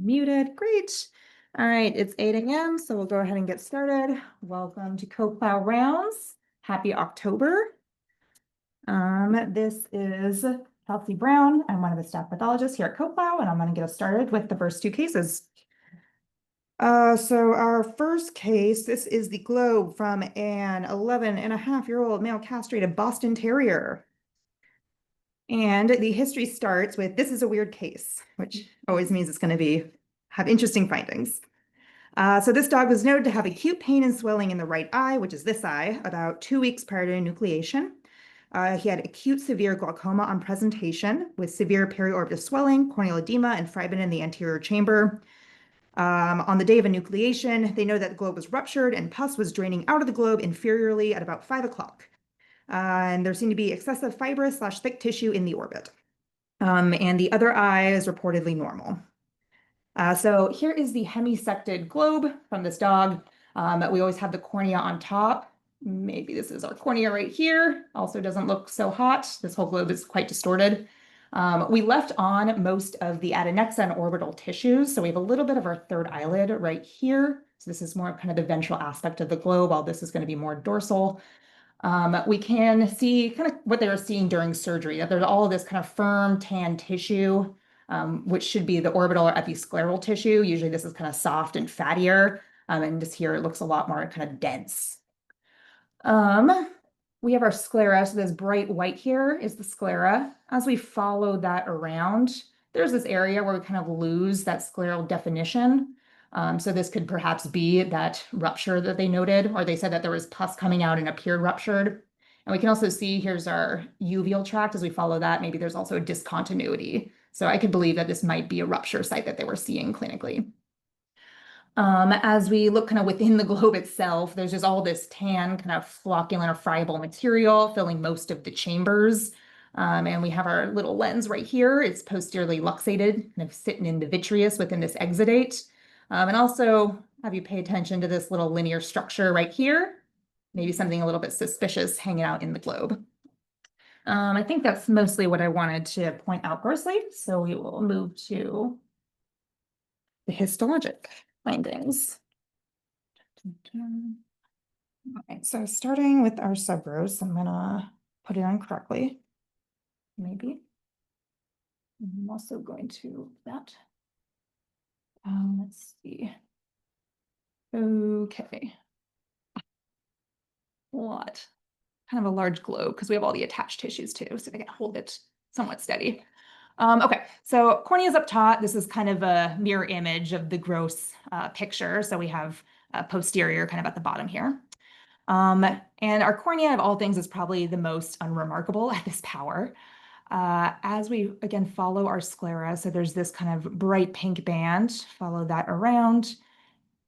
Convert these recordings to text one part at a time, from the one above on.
Muted, great. All right, it's 8 a.m., so we'll go ahead and get started. Welcome to Coplow Rounds. Happy October. This is Kelsey Brown. I'm one of the staff pathologists here at Coplow, and I'm going to get us started with the first two cases. So our first case, this is the globe from an 11-and-a-half-year-old male castrated Boston Terrier. And the history starts with, this is a weird case, which always means it's going to have interesting findings. So this dog was noted to have acute pain and swelling in the right eye, which is this eye, about 2 weeks prior to enucleation. He had acute severe glaucoma on presentation with severe periorbital swelling, corneal edema, and fragment in the anterior chamber. On the day of enucleation, they know that the globe was ruptured and pus was draining out of the globe inferiorly at about 5 o'clock. And there seemed to be excessive fibrous/thick tissue in the orbit. And the other eye is reportedly normal. So here is the hemisected globe from this dog. We always have the cornea on top. Maybe this is our cornea right here. Also doesn't look so hot. This whole globe is quite distorted. We left on most of the adnexa and orbital tissues. So we have a little bit of our third eyelid right here. So this is more kind of the ventral aspect of the globe, while this is going to be more dorsal. We can see kind of what they were seeing during surgery, that there's all of this kind of firm tan tissue, which should be the orbital or episcleral tissue. Usually this is kind of soft and fattier, and just here it looks a lot more kind of dense. We have our sclera, so this bright white here is the sclera. As we follow that around, there's this area where we kind of lose that scleral definition. So this could perhaps be that rupture that they noted, or they said that there was pus coming out and appeared ruptured. And we can also see here's our uveal tract. As we follow that, maybe there's also a discontinuity. So I could believe that this might be a rupture site that they were seeing clinically. As we look kind of within the globe itself, there's just all this tan kind of flocculent or friable material filling most of the chambers. And we have our little lens right here. It's posteriorly luxated, kind of sitting in the vitreous within this exudate. And also have you pay attention to this little linear structure right here. Maybe something a little bit suspicious hanging out in the globe. I think that's mostly what I wanted to point out grossly. So we will move to the histologic findings. All right, so starting with our subrows, I'm gonna put it on correctly, maybe. I'm also going to that. Let's see. Okay. What? Kind of a large globe because we have all the attached tissues too, so I can hold it somewhat steady. Okay, so cornea is up top. This is kind of a mirror image of the gross picture. So we have posterior kind of at the bottom here. And our cornea of all things is probably the most unremarkable at this power. As we, again, follow our sclera, so there's this kind of bright pink band, follow that around.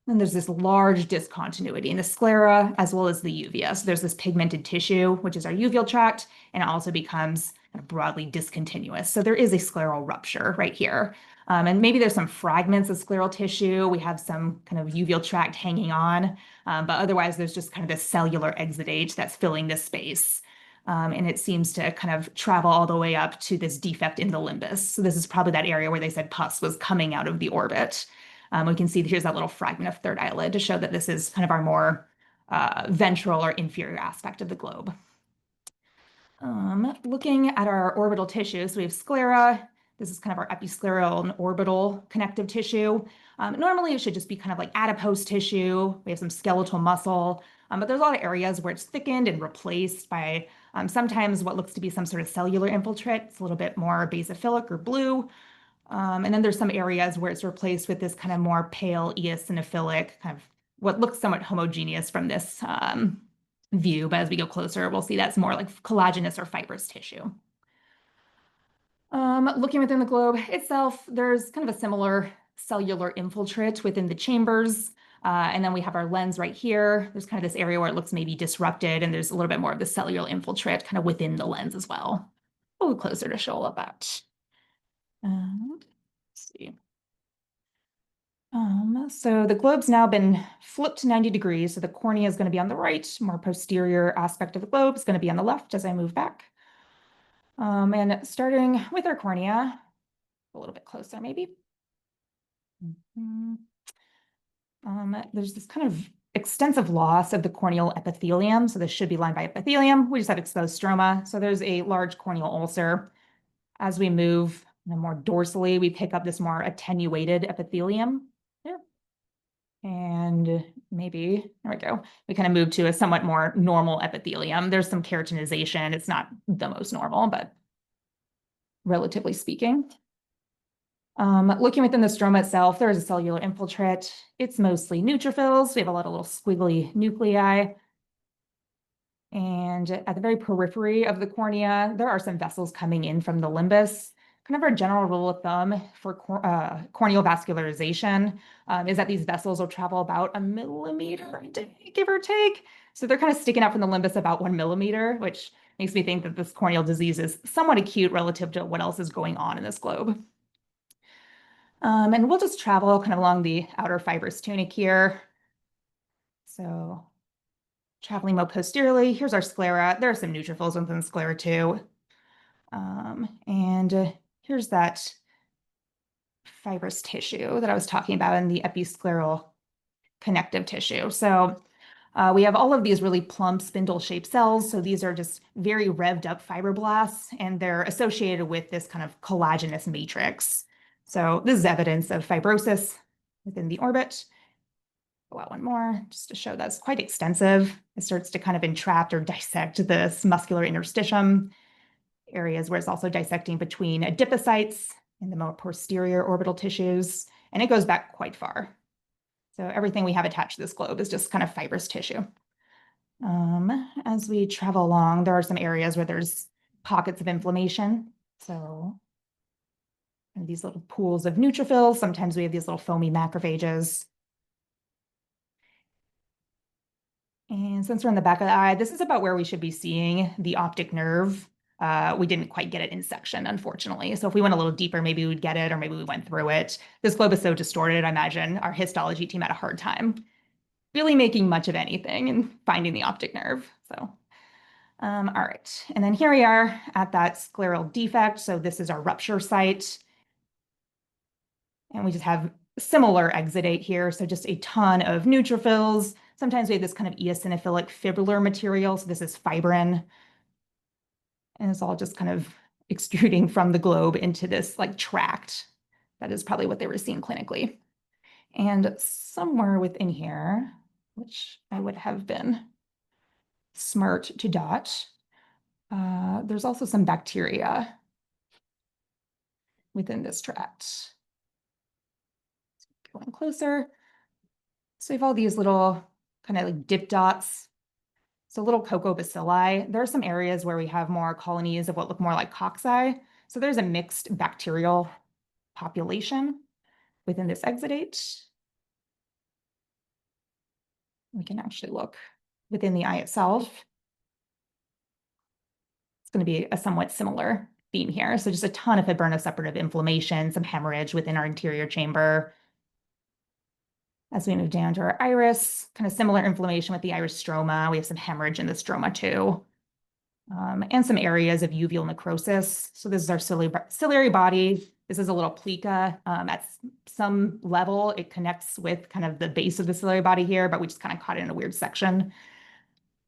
Then there's this large discontinuity in the sclera as well as the uvea. So there's this pigmented tissue, which is our uveal tract, and it also becomes kind of broadly discontinuous. So there is a scleral rupture right here. And maybe there's some fragments of scleral tissue. We have some kind of uveal tract hanging on, but otherwise there's just kind of this cellular exudate that's filling this space. And it seems to kind of travel all the way up to this defect in the limbus. So this is probably that area where they said pus was coming out of the orbit. We can see here's that little fragment of third eyelid to show that this is kind of our more ventral or inferior aspect of the globe. Looking at our orbital tissue, so we have sclera. This is kind of our episcleral and orbital connective tissue. Normally, it should just be kind of like adipose tissue. We have some skeletal muscle, but there's a lot of areas where it's thickened and replaced by sometimes what looks to be some sort of cellular infiltrate. It's a little bit more basophilic or blue. And then there's some areas where it's replaced with this kind of more pale eosinophilic, kind of what looks somewhat homogeneous from this view. But as we go closer, we'll see that's more like collagenous or fibrous tissue. Looking within the globe itself, there's kind of a similar cellular infiltrate within the chambers. And then we have our lens right here. There's kind of this area where it looks maybe disrupted, and there's a little bit more of the cellular infiltrate kind of within the lens as well. A little closer to show all of that. Let's see. So the globe's now been flipped 90 degrees. So the cornea is going to be on the right, more posterior aspect of the globe is going to be on the left as I move back. And starting with our cornea, a little bit closer maybe. Mhm. There's this kind of extensive loss of the corneal epithelium. So this should be lined by epithelium. We just have exposed stroma. So there's a large corneal ulcer. As we move more dorsally, we pick up this more attenuated epithelium. Yeah. And maybe, there we go. We kind of move to a somewhat more normal epithelium. There's some keratinization. It's not the most normal, but relatively speaking. Looking within the stroma itself, there is a cellular infiltrate. It's mostly neutrophils. We have a lot of little squiggly nuclei. And at the very periphery of the cornea, there are some vessels coming in from the limbus. Kind of our general rule of thumb for corneal vascularization is that these vessels will travel about 1 millimeter a day, give or take. So they're kind of sticking out from the limbus about 1 millimeter, which makes me think that this corneal disease is somewhat acute relative to what else is going on in this globe. And we'll just travel kind of along the outer fibrous tunic here. So traveling more posteriorly, here's our sclera. There are some neutrophils within the sclera too. Here's that fibrous tissue that I was talking about in the episcleral connective tissue. So we have all of these really plump spindle-shaped cells. So these are just very revved up fibroblasts, and they're associated with this kind of collagenous matrix. So this is evidence of fibrosis within the orbit. Go out one more just to show that's quite extensive. It starts to kind of entrap or dissect this muscular interstitium, areas where it's also dissecting between adipocytes and the more posterior orbital tissues, and it goes back quite far. So everything we have attached to this globe is just kind of fibrous tissue. As we travel along, there are some areas where there's pockets of inflammation. So these little pools of neutrophils, sometimes we have these little foamy macrophages. And since we're in the back of the eye, this is about where we should be seeing the optic nerve. We didn't quite get it in section, unfortunately. So if we went a little deeper, maybe we'd get it, or maybe we went through it. This globe is so distorted, I imagine our histology team had a hard time really making much of anything and finding the optic nerve. So, all right. And then here we are at that scleral defect. So this is our rupture site. And we just have similar exudate here. So just a ton of neutrophils. Sometimes we have this kind of eosinophilic fibrillar material. So this is fibrin. And it's all just kind of extruding from the globe into this like tract. That is probably what they were seeing clinically. And somewhere within here, which I would have been smart to dot, there's also some bacteria within this tract. Going closer. So we have all these little kind of like dip dots. So little cocobacilli. There are some areas where we have more colonies of what look more like cocci. So there's a mixed bacterial population within this exudate. We can actually look within the eye itself. It's going to be a somewhat similar theme here. So just a ton of fibronoseparative inflammation, some hemorrhage within our anterior chamber. As we move down to our iris, kind of similar inflammation with the iris stroma. We have some hemorrhage in the stroma too. And some areas of uveal necrosis. So this is our ciliary body. This is a little plica. At some level, it connects with kind of the base of the ciliary body here, but we just kind of caught it in a weird section.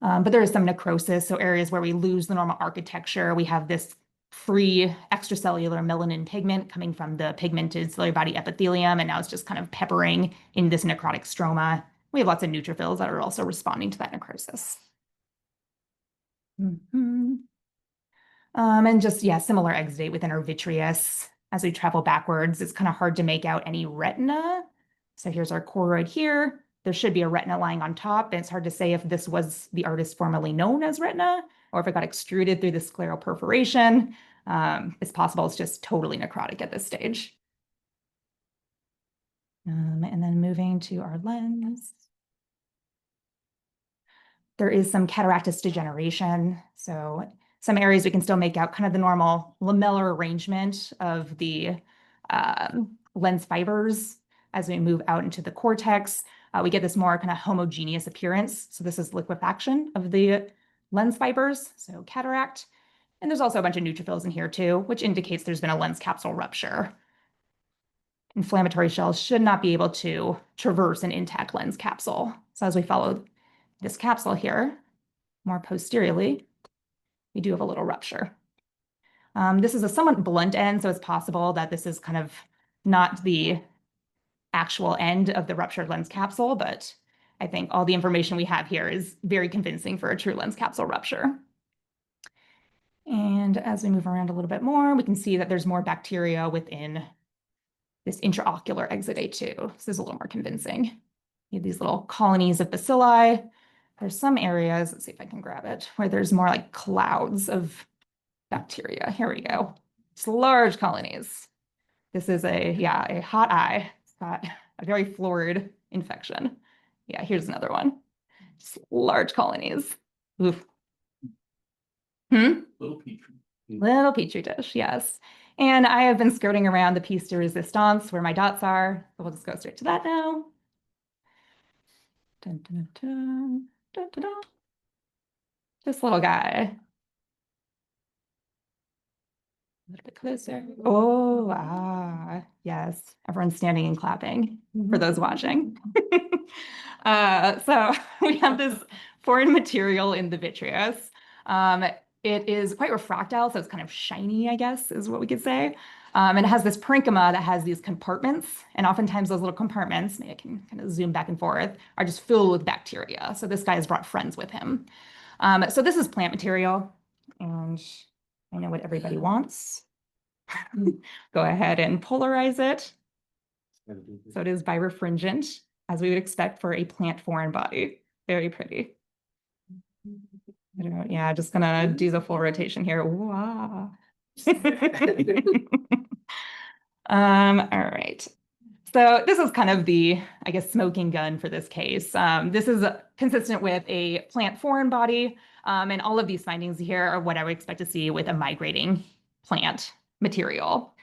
But there is some necrosis, so areas where we lose the normal architecture. We have this free extracellular melanin pigment coming from the pigmented ciliary body epithelium, and now it's just kind of peppering in this necrotic stroma. We have lots of neutrophils that are also responding to that necrosis. And just, yeah, similar exudate within our vitreous. As we travel backwards, it's kind of hard to make out any retina. So here's our choroid here. There should be a retina lying on top, and it's hard to say if this was the artist formerly known as retina or if it got extruded through the scleral perforation. It's possible it's just totally necrotic at this stage. And then moving to our lens. There is some cataractus degeneration. So some areas we can still make out kind of the normal lamellar arrangement of the lens fibers. As we move out into the cortex, we get this more kind of homogeneous appearance. So this is liquefaction of the lens fibers, so cataract. And there's also a bunch of neutrophils in here too, which indicates there's been a lens capsule rupture. inflammatory cells should not be able to traverse an intact lens capsule. So as we follow this capsule here, more posteriorly, we do have a little rupture. This is a somewhat blunt end, so it's possible that this is kind of not the actual end of the ruptured lens capsule, but I think all the information we have here is very convincing for a true lens capsule rupture. And as we move around a little bit more, we can see that there's more bacteria within this intraocular exudate too. So this is a little more convincing. You have these little colonies of bacilli. There's some areas, let's see if I can grab it, where there's more like clouds of bacteria. Here we go. It's large colonies. This is a hot eye. It's got a very florid infection. Yeah, here's another one. Just large colonies. Oof. Little petri dish, yes. And I have been skirting around the piece de resistance where my dots are. So we'll just go straight to that now. Dun, dun, dun, dun, dun, dun. This little guy. A little bit closer. Oh, yes. Everyone's standing and clapping for those watching. So we have this foreign material in the vitreous. It is quite refractile, so it's kind of shiny, I guess, is what we could say. And it has this parenchyma that has these compartments, and oftentimes those little compartments, maybe I can kind of zoom back and forth, are just filled with bacteria. So this guy has brought friends with him. So this is plant material, and I know what everybody wants. Go ahead and polarize it. So it is birefringent, as we would expect for a plant foreign body. Very pretty. Yeah, just gonna do the full rotation here. Wow. All right. So this is kind of the, I guess, smoking gun for this case. This is consistent with a plant foreign body, and all of these findings here are what I would expect to see with a migrating plant material.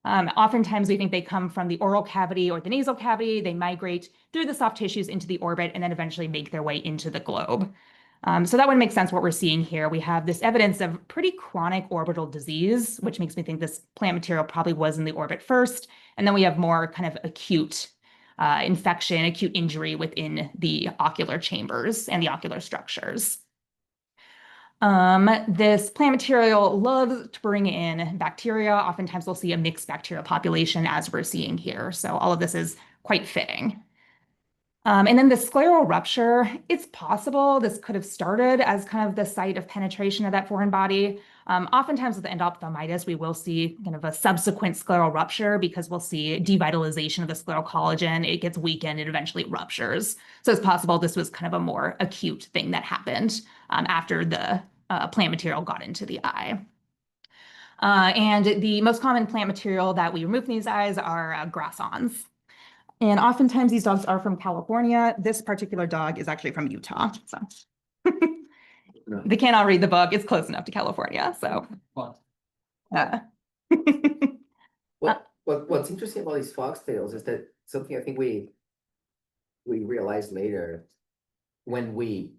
Oftentimes we think they come from the oral cavity or the nasal cavity. They migrate through the soft tissues into the orbit and then eventually make their way into the globe. So that would make sense what we're seeing here. We have this evidence of pretty chronic orbital disease, which makes me think this plant material probably was in the orbit first. And then we have more kind of acute infection, acute injury within the ocular chambers and the ocular structures. This plant material loves to bring in bacteria. Oftentimes we'll see a mixed bacterial population as we're seeing here. So all of this is quite fitting. And then the scleral rupture, it's possible this could have started as kind of the site of penetration of that foreign body. Oftentimes with the endophthalmitis, we will see kind of a subsequent scleral rupture because we'll see devitalization of the scleral collagen. It gets weakened, it eventually ruptures. So it's possible this was kind of a more acute thing that happened after the plant material got into the eye. And the most common plant material that we remove from these eyes are grassons. And oftentimes these dogs are from California. This particular dog is actually from Utah. So they cannot read the book. It's close enough to California. So what's interesting about these foxtails is that something I think we realized later when we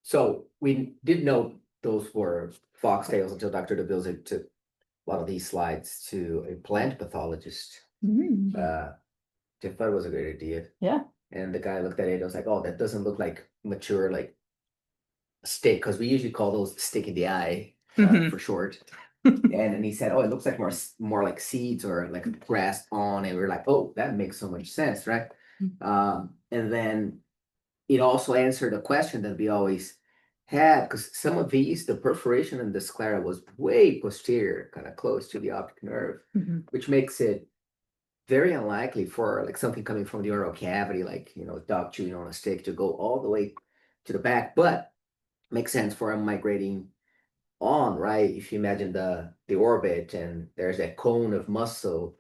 didn't know those were foxtails until Dr. DeBilze took a lot of these slides to a plant pathologist. Jeff thought it was a great idea. Yeah. And the guy looked at it and was like, oh, that doesn't look like mature, like a stick, because we usually call those stick in the eye for short. And he said, oh, it looks like more like seeds or like a grass on. And we were like, oh, that makes so much sense, right? And then it also answered a question that we always had, because some of these, the perforation in the sclera was way posterior, kind of close to the optic nerve, which makes it very unlikely for like something coming from the oral cavity, like, dog chewing on a stick, to go all the way to the back, but makes sense for a migrating on, right? If you imagine the orbit and there's that cone of muscle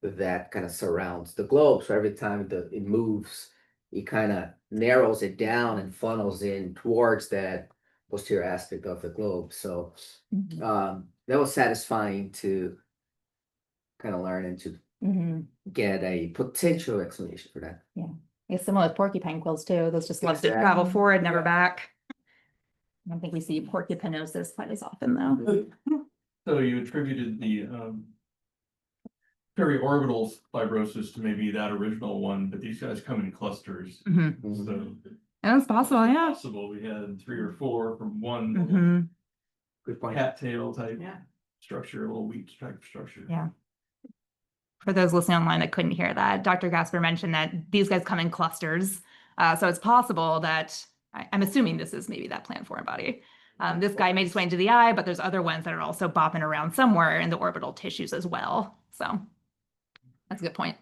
that kind of surrounds the globe. So every time it moves, it kind of narrows it down and funnels in towards that posterior aspect of the globe. So that was satisfying to kind of learn and to get a potential explanation for that. Yeah. It's similar with porcupine quills too. Those just love to travel forward, never back. I don't think we see porcupinosis quite as often though. So you attributed periorbital fibrosis to maybe that original one, but these guys come in clusters. So That's possible, yeah. possible we had 3 or 4 from one Mhm. Good point. cattail type Yeah. structure, a little wheat type structure. Yeah. For those listening online that couldn't hear that, Dr. Gasper mentioned that these guys come in clusters. So it's possible that, I'm assuming this is maybe that plant foreign body. This guy made his way into the eye, but there's other ones that are also bopping around somewhere in the orbital tissues as well. So that's a good point.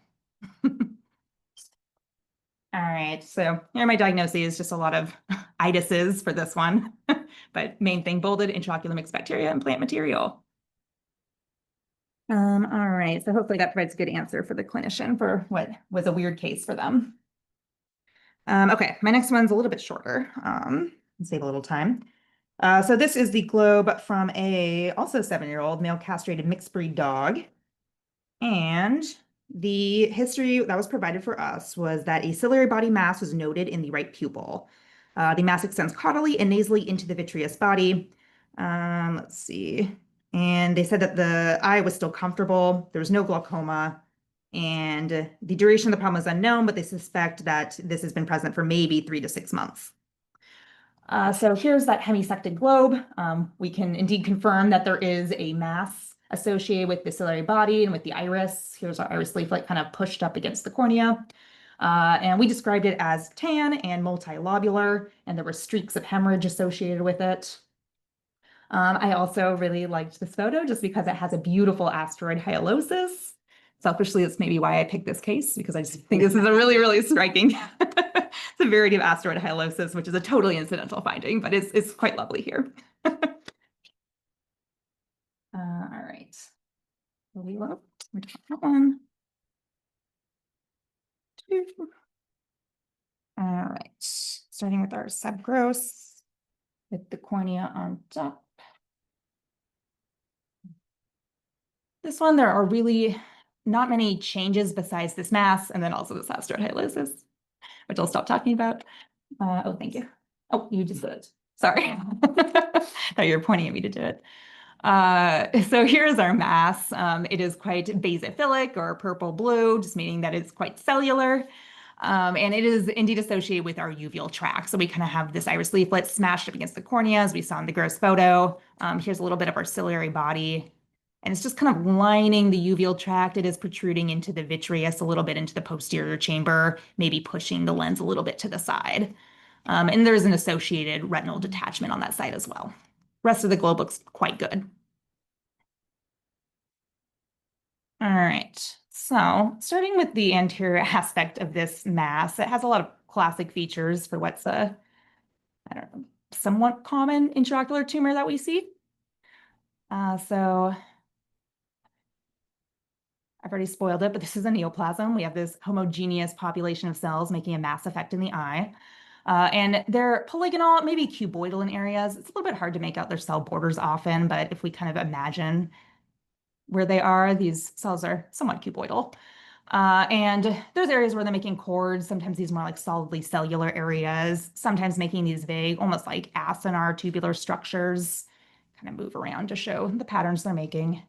All right, so here are my diagnoses, just a lot of itises for this one, but main thing bolded, intraocular mixed bacteria and plant material. All right, so hopefully that provides a good answer for the clinician for what was a weird case for them. Okay, my next one's a little bit shorter, save a little time. So this is the globe from a also 7-year-old male castrated mixed breed dog. And the history that was provided for us was that a ciliary body mass was noted in the right pupil. The mass extends caudally and nasally into the vitreous body. Let's see. And they said that the eye was still comfortable. There was no glaucoma. And the duration of the problem is unknown, but they suspect that this has been present for maybe 3 to 6 months. So here's that hemisected globe. We can indeed confirm that there is a mass associated with the ciliary body and with the iris. Here's our iris leaflet kind of pushed up against the cornea. And we described it as tan and multilobular, and there were streaks of hemorrhage associated with it. I also really liked this photo just because it has a beautiful asteroid hyalosis. Selfishly, that's maybe why I picked this case, because I just think this is a really, really striking severity of asteroid hyalosis, which is a totally incidental finding, but it's quite lovely here. All right. Reload. We're doing that one. 2. All right. Starting with our subgross with the cornea on top. This one, there are really not many changes besides this mass and then also this asteroid hyalosis, which I'll stop talking about. Oh, thank you. Oh, you just did it. Sorry. Thought you were pointing at me to do it. So here's our mass. It is quite basophilic or purple-blue, just meaning that it's quite cellular. And it is indeed associated with our uveal tract. So we kind of have this iris leaflet smashed up against the cornea, as we saw in the gross photo. Here's a little bit of our ciliary body. And it's just kind of lining the uveal tract. It is protruding into the vitreous a little bit into the posterior chamber, maybe pushing the lens a little bit to the side. And there's an associated retinal detachment on that side as well. Rest of the globe looks quite good. All right, so starting with the anterior aspect of this mass, it has a lot of classic features for what's a, I don't know, somewhat common intraocular tumor that we see. So I've already spoiled it, but this is a neoplasm. We have this homogeneous population of cells making a mass effect in the eye. And they're polygonal, maybe cuboidal in areas. It's a little bit hard to make out their cell borders often, but if we kind of imagine where they are, these cells are somewhat cuboidal. And there's areas where they're making chords, sometimes these more like solidly cellular areas, sometimes making these vague, almost like acinar tubular structures, kind of move around to show the patterns they're making.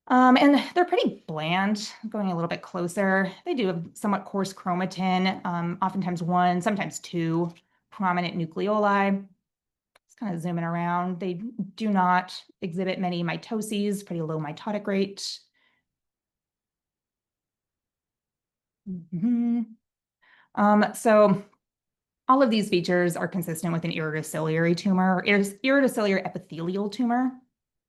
And they're pretty bland, going a little bit closer. They do have somewhat coarse chromatin, oftentimes 1, sometimes 2 prominent nucleoli. Just kind of zooming around. They do not exhibit many mitoses, pretty low mitotic rate. So all of these features are consistent with an iridociliary tumor, iridociliary epithelial tumor.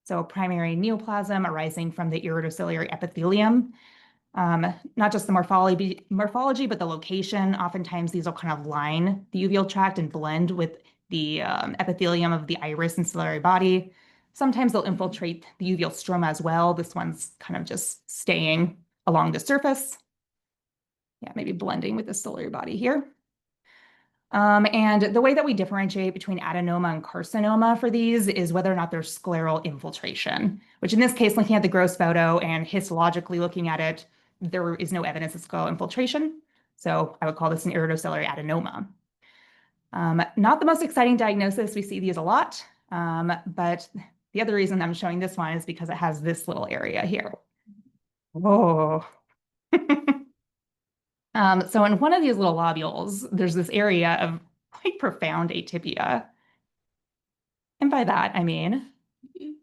So a primary neoplasm arising from the iridociliary epithelium. Not just the morphology, but the location. Oftentimes these will kind of line the uveal tract and blend with the epithelium of the iris and ciliary body. Sometimes they'll infiltrate the uveal stroma as well. This one's kind of just staying along the surface. Yeah, maybe blending with the ciliary body here. And the way that we differentiate between adenoma and carcinoma for these is whether or not there's scleral infiltration, which in this case, looking at the gross photo and histologically looking at it, there is no evidence of scleral infiltration. So I would call this an iridociliary adenoma. Not the most exciting diagnosis. We see these a lot, but the other reason I'm showing this one is because it has this little area here. Oh. So in one of these little lobules, there's this area of quite profound atypia. And by that, I mean, we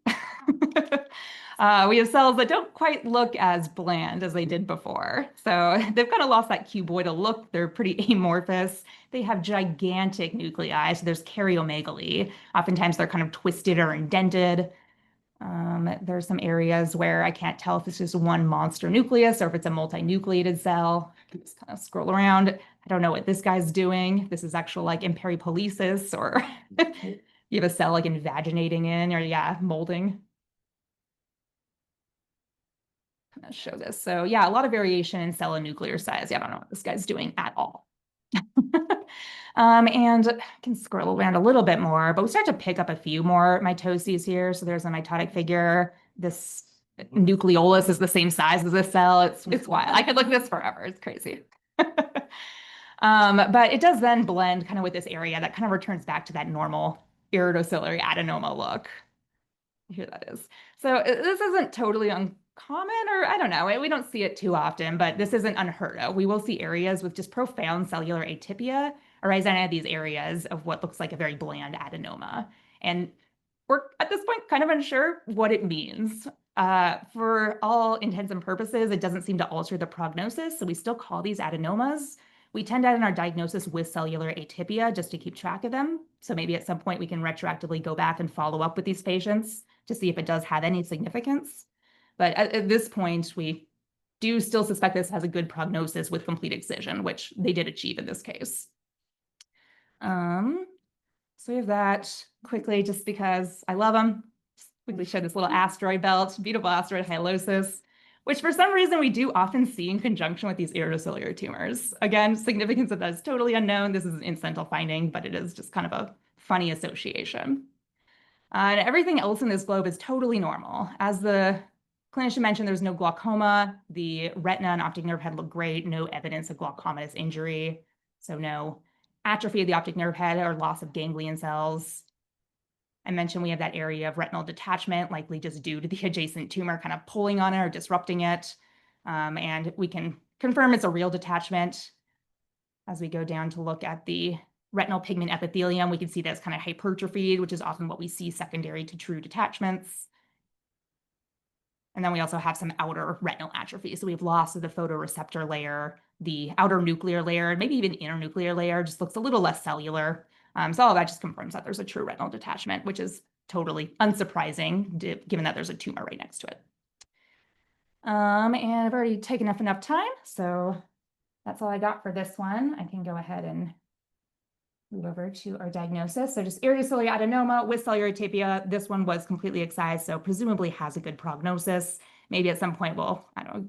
have cells that don't quite look as bland as they did before. So they've kind of lost that cuboidal look. They're pretty amorphous. They have gigantic nuclei. So there's karyomegaly. Oftentimes they're kind of twisted or indented. There's some areas where I can't tell if it's just one monster nucleus or if it's a multinucleated cell. I can just kind of scroll around. I don't know what this guy's doing. This is actual like imperipolysis, or you have a cell like invaginating in, or yeah, molding. I'm gonna show this. So yeah, a lot of variation in cell and nuclear size. Yeah, I don't know what this guy's doing at all. And I can scroll around a little bit more, but we start to pick up a few more mitoses here. So there's a mitotic figure. This nucleolus is the same size as this cell. It's wild. I could look at this forever. It's crazy. But it does then blend kind of with this area that kind of returns back to that normal iridociliary adenoma look. Here that is. So this isn't totally uncommon, or I don't know, we don't see it too often, but this isn't unheard of. We will see areas with just profound cellular atypia arise in these areas of what looks like a very bland adenoma. And we're at this point kind of unsure what it means. For all intents and purposes, it doesn't seem to alter the prognosis, so we still call these adenomas. We tend to add in our diagnosis with cellular atypia just to keep track of them. So maybe at some point we can retroactively go back and follow up with these patients to see if it does have any significance. But at this point, we do still suspect this has a good prognosis with complete excision, which they did achieve in this case. So we have that quickly just because I love them. Just quickly show this little asteroid belt, beautiful asteroid hyalosis, which for some reason we do often see in conjunction with these iridociliary tumors. Again, significance of that is totally unknown. This is an incidental finding, but it is just kind of a funny association. And everything else in this globe is totally normal. As the clinician mentioned, there's no glaucoma. The retina and optic nerve head look great. No evidence of glaucomatous injury. So no atrophy of the optic nerve head or loss of ganglion cells. I mentioned we have that area of retinal detachment, likely just due to the adjacent tumor kind of pulling on it or disrupting it. And we can confirm it's a real detachment. As we go down to look at the retinal pigment epithelium, we can see that's kind of hypertrophied, which is often what we see secondary to true detachments. And then we also have some outer retinal atrophy. So we have loss of the photoreceptor layer, the outer nuclear layer, maybe even inner nuclear layer just looks a little less cellular. So all of that just confirms that there's a true retinal detachment, which is totally unsurprising given that there's a tumor right next to it. And I've already taken up enough time, so that's all I got for this one. I can go ahead and move over to our diagnosis. So just iridociliary adenoma with cellular atypia. This one was completely excised, so presumably has a good prognosis. Maybe at some point we'll, I don't know,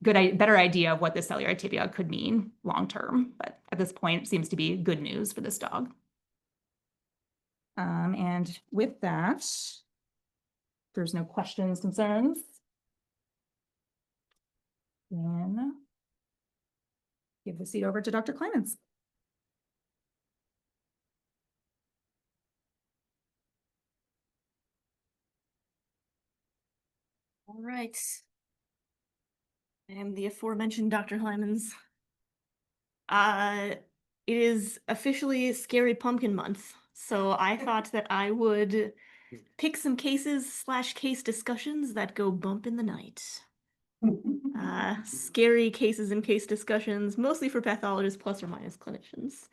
get a better idea of what this cellular atypia could mean long term. But at this point, it seems to be good news for this dog. And with that, there's no questions, concerns. Then give the seat over to Dr. Clemens. All right. I am the aforementioned Dr. Hyman's. It is officially Scary Pumpkin Month, so I thought that I would pick some cases / case discussions that go bump in the night. Scary cases and case discussions, mostly for pathologists plus or minus clinicians.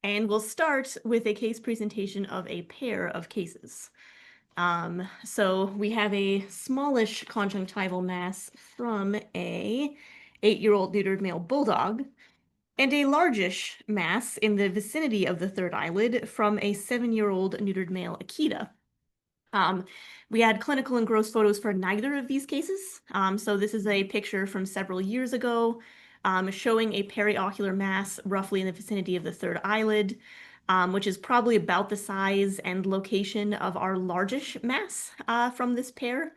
And we'll start with a case presentation of a pair of cases. So we have a smallish conjunctival mass from a 8-year-old neutered male bulldog, and a largish mass in the vicinity of the third eyelid from a 7-year-old neutered male Akita. We had clinical and gross photos for neither of these cases. So this is a picture from several years ago, showing a periocular mass roughly in the vicinity of the third eyelid, which is probably about the size and location of our largish mass from this pair.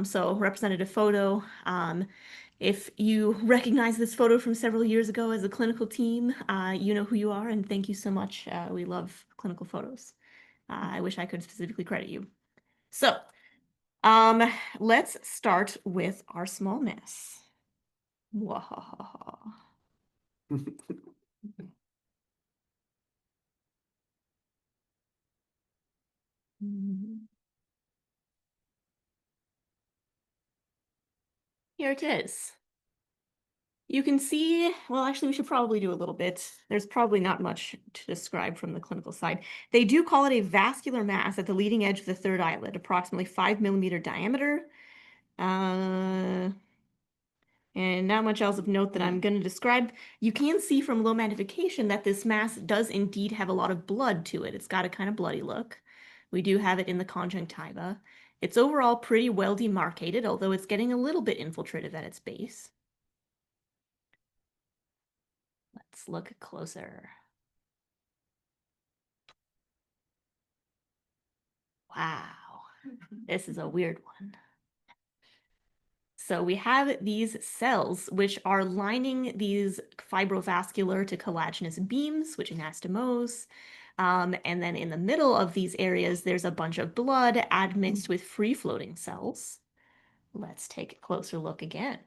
So representative photo. If you recognize this photo from several years ago as a clinical team, you know who you are, and thank you so much. We love clinical photos. I wish I could specifically credit you. So Let's start with our small mass. Wahahaha. Here it is. You can see, well, actually, we should probably do a little bit. There's probably not much to describe from the clinical side. They do call it a vascular mass at the leading edge of the third eyelid, approximately 5 millimeter diameter. And not much else of note that I'm going to describe. You can see from low magnification that this mass does indeed have a lot of blood to it. It's got a kind of bloody look. We do have it in the conjunctiva. It's overall pretty well demarcated, although it's getting a little bit infiltrative at its base. Let's look closer. Wow, this is a weird one. So we have these cells which are lining these fibrovascular to collagenous beams, which anastomose. And then in the middle of these areas, there's a bunch of blood admixed with free-floating cells. Let's take a closer look again.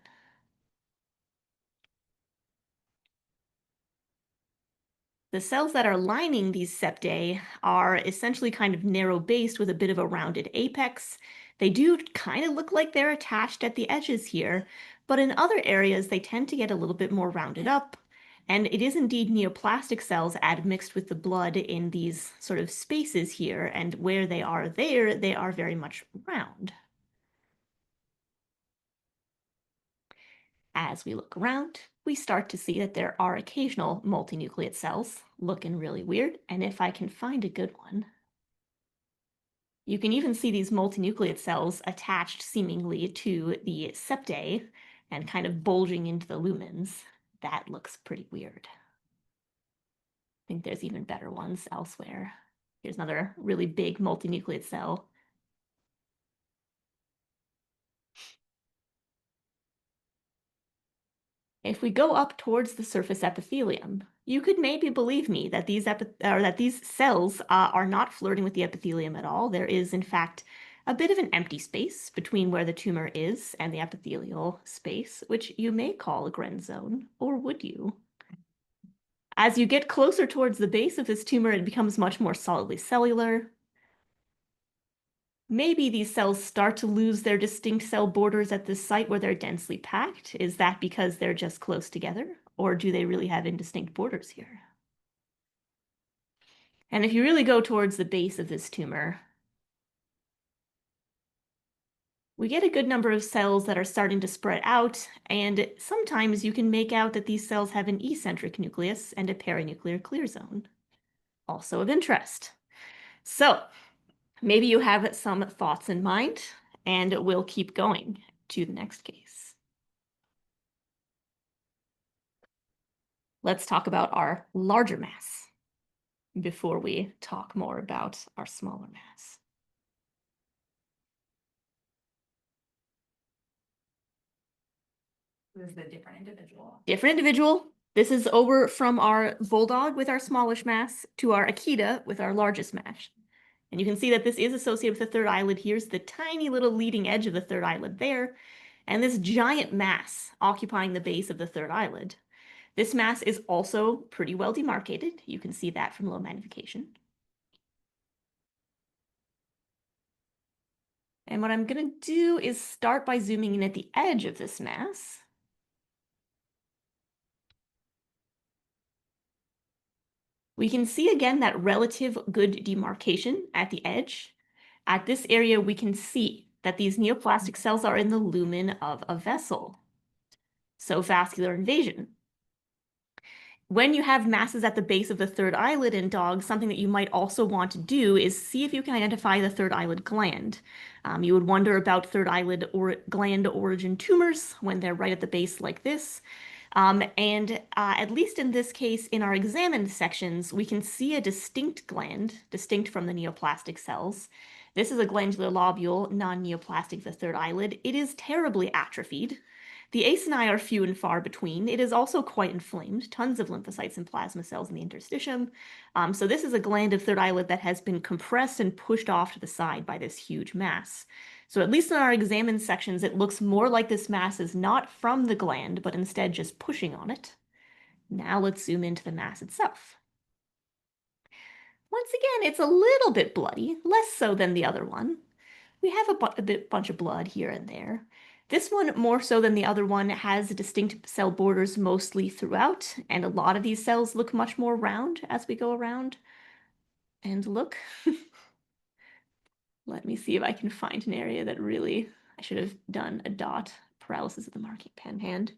The cells that are lining these septae are essentially kind of narrow-based with a bit of a rounded apex. They do kind of look like they're attached at the edges here, but in other areas they tend to get a little bit more rounded up. And it is indeed neoplastic cells admixed with the blood in these sort of spaces here, and where they are there, they are very much round. As we look around, we start to see that there are occasional multinucleate cells looking really weird, and if I can find a good one, you can even see these multinucleate cells attached seemingly to the septae and kind of bulging into the lumens. That looks pretty weird. I think there's even better ones elsewhere. Here's another really big multinucleate cell. If we go up towards the surface epithelium, you could maybe believe me that these cells are not flirting with the epithelium at all. There is, in fact, a bit of an empty space between where the tumor is and the epithelial space, which you may call a Gren zone, or would you? As you get closer towards the base of this tumor, it becomes much more solidly cellular. Maybe these cells start to lose their distinct cell borders at this site where they're densely packed. Is that because they're just close together? Or do they really have indistinct borders here? And if you really go towards the base of this tumor, we get a good number of cells that are starting to spread out, and sometimes you can make out that these cells have an eccentric nucleus and a perinuclear clear zone. Also of interest. So, maybe you have some thoughts in mind, and we'll keep going to the next case. Let's talk about our larger mass before we talk more about our smaller mass. This is a different individual. Different individual. This is over from our bulldog with our smallish mass to our Akita with our largest mass. And you can see that this is associated with the third eyelid. Here's the tiny little leading edge of the third eyelid there, and this giant mass occupying the base of the third eyelid. This mass is also pretty well demarcated. You can see that from low magnification. And what I'm going to do is start by zooming in at the edge of this mass. We can see again that relative good demarcation at the edge. At this area, we can see that these neoplastic cells are in the lumen of a vessel. So vascular invasion. When you have masses at the base of the third eyelid in dogs, something that you might also want to do is see if you can identify the third eyelid gland. You would wonder about third eyelid or gland origin tumors when they're right at the base like this. At least in this case, in our examined sections, we can see a distinct gland, distinct from the neoplastic cells. This is a glandular lobule, non-neoplastic of the third eyelid. It is terribly atrophied. The acini are few and far between. It is also quite inflamed, tons of lymphocytes and plasma cells in the interstitium. So this is a gland of third eyelid that has been compressed and pushed off to the side by this huge mass. So at least in our examined sections, it looks more like this mass is not from the gland, but instead just pushing on it. Now let's zoom into the mass itself. Once again, it's a little bit bloody, less so than the other one. We have a bunch of blood here and there. This one, more so than the other one, has distinct cell borders mostly throughout, and a lot of these cells look much more round as we go around. And look, let me see if I can find an area that really, I should have done a dot, paralysis of the marking pen hand.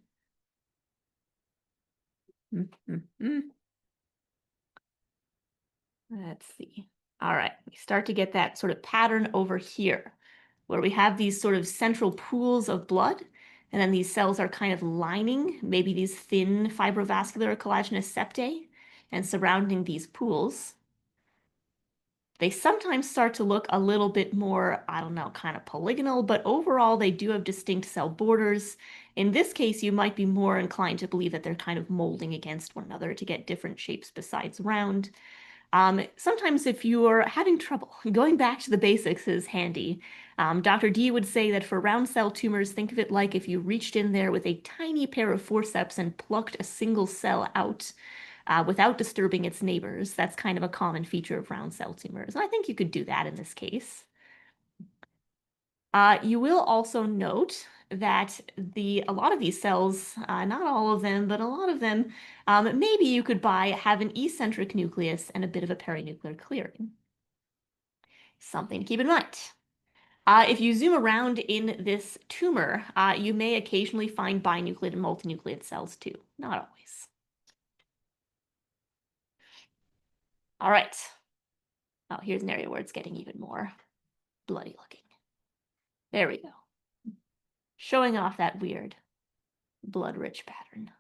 Let's see. All right, we start to get that sort of pattern over here, where we have these sort of central pools of blood, and then these cells are kind of lining maybe these thin fibrovascular collagenous septae and surrounding these pools. They sometimes start to look a little bit more, I don't know, kind of polygonal, but overall they do have distinct cell borders. In this case, you might be more inclined to believe that they're kind of molding against one another to get different shapes besides round. Sometimes if you are having trouble, going back to the basics is handy. Dr. D would say that for round cell tumors, think of it like if you reached in there with a tiny pair of forceps and plucked a single cell out without disturbing its neighbors. That's kind of a common feature of round cell tumors. And I think you could do that in this case. You will also note that a lot of these cells, not all of them, but a lot of them, maybe you could have an eccentric nucleus and a bit of a perinuclear clearing. Something to keep in mind. If you zoom around in this tumor, you may occasionally find binucleate and multinucleate cells too. Not always. All right. Oh, here's an area where it's getting even more bloody looking. There we go. Showing off that weird blood-rich pattern.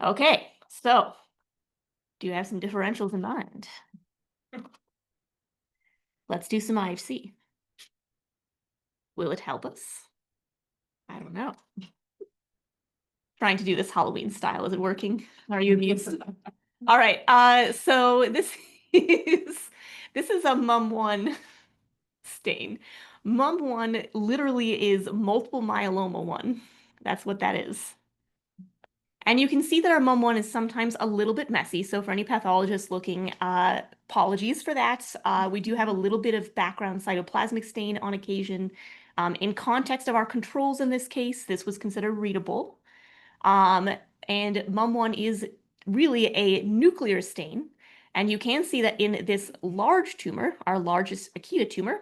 Okay, so do you have some differentials in mind? Let's do some IFC. Will it help us? I don't know. Trying to do this Halloween style. Is it working? Are you amused? All right, so this is a MUM1 stain. MUM1 literally is multiple myeloma 1. That's what that is. And you can see that our MUM1 is sometimes a little bit messy. So for any pathologists looking, apologies for that. We do have a little bit of background cytoplasmic stain on occasion. In context of our controls in this case, this was considered readable. And MUM1 is really a nuclear stain. And you can see that in this large tumor, our largest Akita tumor,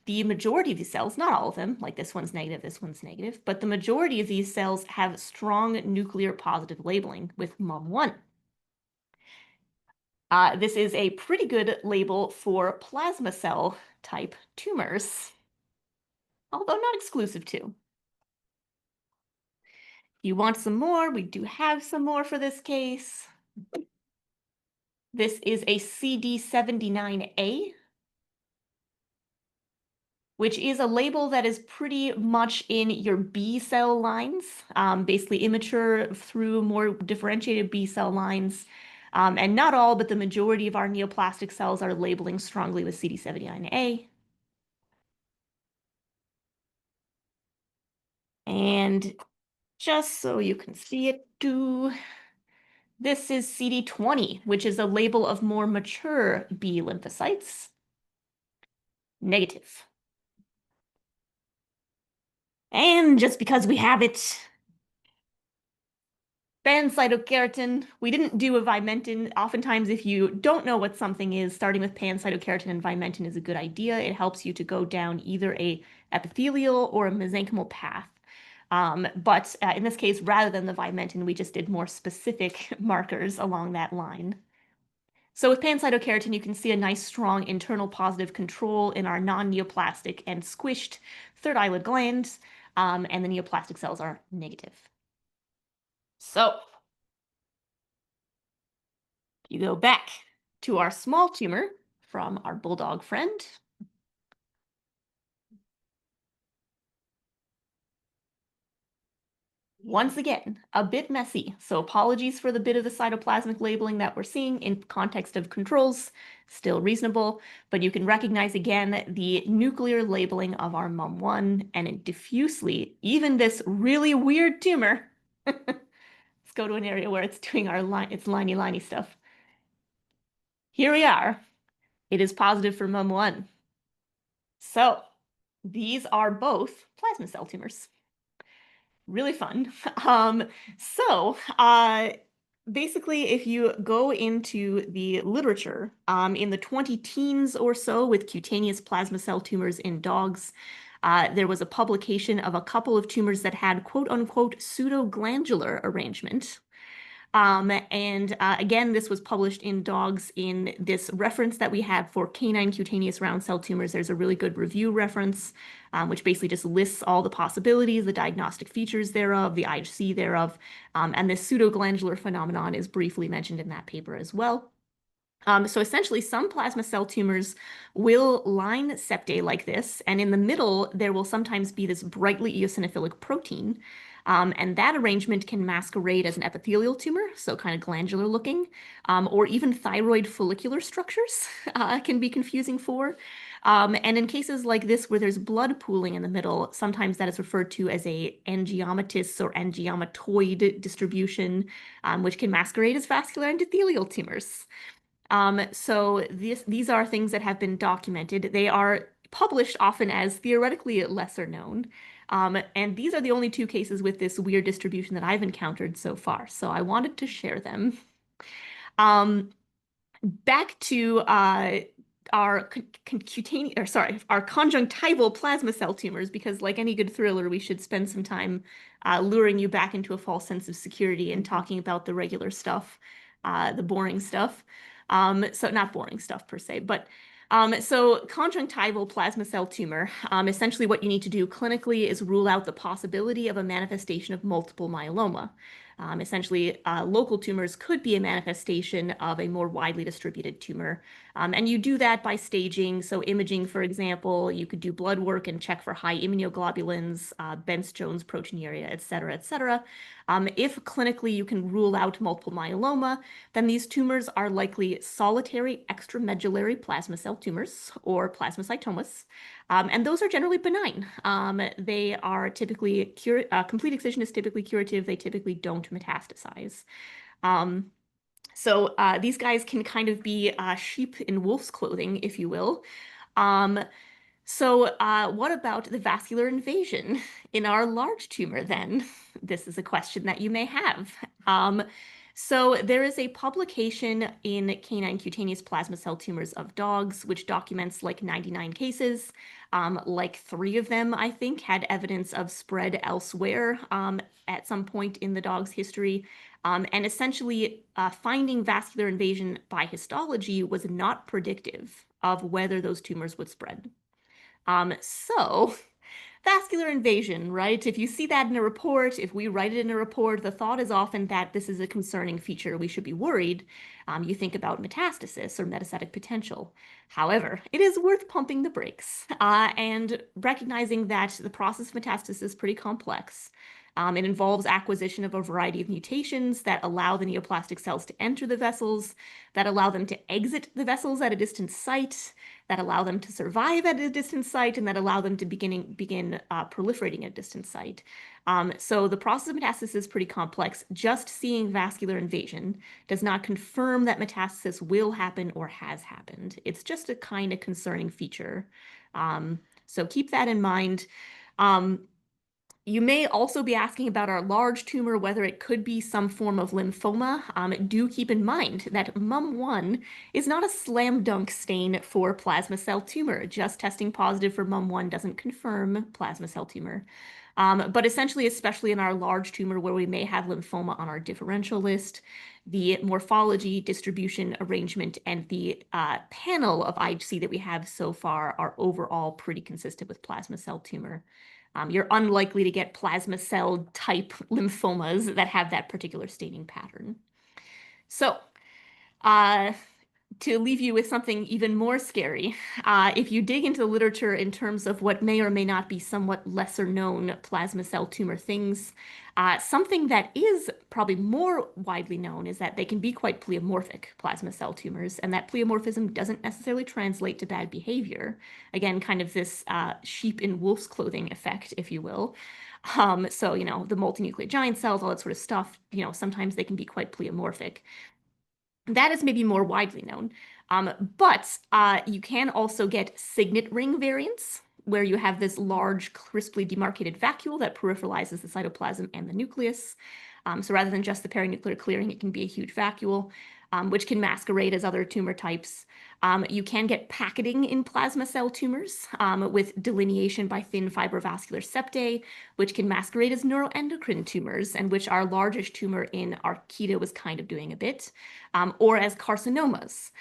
the majority of these cells, not all of them, like this one's negative, but the majority of these cells have strong nuclear positive labeling with MUM1. This is a pretty good label for plasma cell type tumors, although not exclusive to. You want some more? We do have some more for this case. This is a CD79A, which is a label that is pretty much in your B cell lines, basically immature through more differentiated B cell lines. And not all, but the majority of our neoplastic cells are labeling strongly with CD79A. And just so you can see it too, this is CD20, which is a label of more mature B lymphocytes. Negative. And just because we have it, pancytokeratin, we didn't do a vimentin. Oftentimes, if you don't know what something is, starting with pancytokeratin and vimentin is a good idea. It helps you to go down either a epithelial or a mesenchymal path. But in this case, rather than the vimentin, we just did more specific markers along that line. So with pancytokeratin, you can see a nice, strong internal positive control in our non-neoplastic and squished third eyelid glands, and the neoplastic cells are negative. So you go back to our small tumor from our bulldog friend. Once again, a bit messy, so apologies for the bit of the cytoplasmic labeling that we're seeing in context of controls, still reasonable, but you can recognize again the nuclear labeling of our MUM1 and it diffusely, even this really weird tumor. Let's go to an area where it's doing its liney stuff. Here we are. It is positive for MUM1. So these are both plasma cell tumors. Really fun. Basically, if you go into the literature, in the 2010s or so with cutaneous plasma cell tumors in dogs, there was a publication of a couple of tumors that had quote unquote pseudoglandular arrangement. Again, this was published in dogs in this reference that we have for canine cutaneous round cell tumors. There's a really good review reference, which basically just lists all the possibilities, the diagnostic features thereof, the IHC thereof, and this pseudoglandular phenomenon is briefly mentioned in that paper as well. So essentially, some plasma cell tumors will line septae like this, and in the middle, there will sometimes be this brightly eosinophilic protein. And that arrangement can masquerade as an epithelial tumor, so kind of glandular looking, or even thyroid follicular structures can be confusing for. And in cases like this where there's blood pooling in the middle, sometimes that is referred to as a angiomatous or angiomatoid distribution, which can masquerade as vascular endothelial tumors. So these are things that have been documented. They are published often as theoretically lesser known. And these are the only two cases with this weird distribution that I've encountered so far. So I wanted to share them. Back to our conjunctival plasma cell tumors, because like any good thriller, we should spend some time luring you back into a false sense of security and talking about the regular stuff, the boring stuff. So not boring stuff per se, but so conjunctival plasma cell tumor, essentially what you need to do clinically is rule out the possibility of a manifestation of multiple myeloma. Essentially, local tumors could be a manifestation of a more widely distributed tumor. And you do that by staging. So imaging, for example, you could do blood work and check for high immunoglobulins, Bence-Jones proteinuria, et cetera, et cetera. If clinically you can rule out multiple myeloma, then these tumors are likely solitary extramedullary plasma cell tumors or plasmacytomas. And those are generally benign. They are typically complete excision is typically curative. They typically don't metastasize. So these guys can kind of be sheep in wolf's clothing, if you will. So what about the vascular invasion in our large tumor then? This is a question that you may have. So there is a publication in canine cutaneous plasma cell tumors of dogs, which documents like 99 cases. Like 3 of them, I think, had evidence of spread elsewhere at some point in the dog's history. And essentially, finding vascular invasion by histology was not predictive of whether those tumors would spread. So vascular invasion, right? If you see that in a report, if we write it in a report, the thought is often that this is a concerning feature. We should be worried. You think about metastasis or metastatic potential. However, it is worth pumping the brakes and recognizing that the process of metastasis is pretty complex. It involves acquisition of a variety of mutations that allow the neoplastic cells to enter the vessels, that allow them to exit the vessels at a distant site, that allow them to survive at a distant site, and that allow them to begin proliferating at a distant site. So the process of metastasis is pretty complex. Just seeing vascular invasion does not confirm that metastasis will happen or has happened. It's just a kind of concerning feature. So keep that in mind. You may also be asking about our large tumor, whether it could be some form of lymphoma. Do keep in mind that MUM1 is not a slam dunk stain for plasma cell tumor. Just testing positive for MUM1 doesn't confirm plasma cell tumor. But essentially, especially in our large tumor where we may have lymphoma on our differential list, the morphology, distribution, arrangement, and the panel of IHC that we have so far are overall pretty consistent with plasma cell tumor. You're unlikely to get plasma cell type lymphomas that have that particular staining pattern. So to leave you with something even more scary, if you dig into the literature in terms of what may or may not be somewhat lesser known plasma cell tumor things, something that is probably more widely known is that they can be quite pleomorphic plasma cell tumors, and that pleomorphism doesn't necessarily translate to bad behavior. Again, kind of this sheep in wolf's clothing effect, if you will. So, you know, the multinucleate giant cells, all that sort of stuff, you know, sometimes they can be quite pleomorphic. That is maybe more widely known. But you can also get signet ring variants, where you have this large, crisply demarcated vacuole that peripheralizes the cytoplasm and the nucleus. So rather than just the perinuclear clearing, it can be a huge vacuole, which can masquerade as other tumor types. You can get packeting in plasma cell tumors with delineation by thin fibrovascular septae, which can masquerade as neuroendocrine tumors, and which our largest tumor in Arquita was kind of doing a bit, or as carcinomas.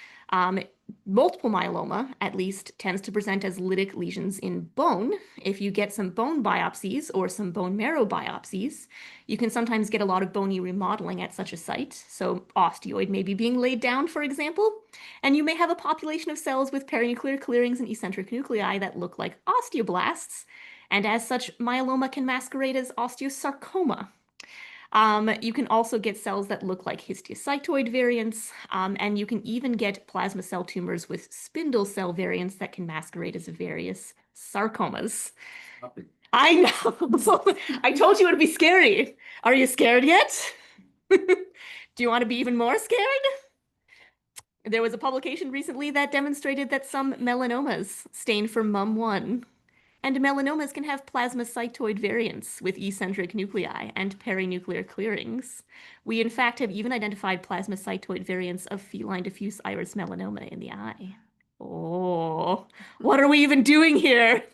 Multiple myeloma, at least, tends to present as lytic lesions in bone. If you get some bone biopsies or some bone marrow biopsies, you can sometimes get a lot of bony remodeling at such a site. So osteoid may be being laid down, for example, and you may have a population of cells with perinuclear clearings and eccentric nuclei that look like osteoblasts, and as such, myeloma can masquerade as osteosarcoma. You can also get cells that look like histiocytoid variants, and you can even get plasma cell tumors with spindle cell variants that can masquerade as various sarcomas. I know. I told you it would be scary. Are you scared yet? Do you want to be even more scared? There was a publication recently that demonstrated that some melanomas stain for MUM1. And melanomas can have plasmacytoid variants with eccentric nuclei and perinuclear clearings. We, in fact, have even identified plasmacytoid variants of feline diffuse iris melanoma in the eye. Oh, what are we even doing here?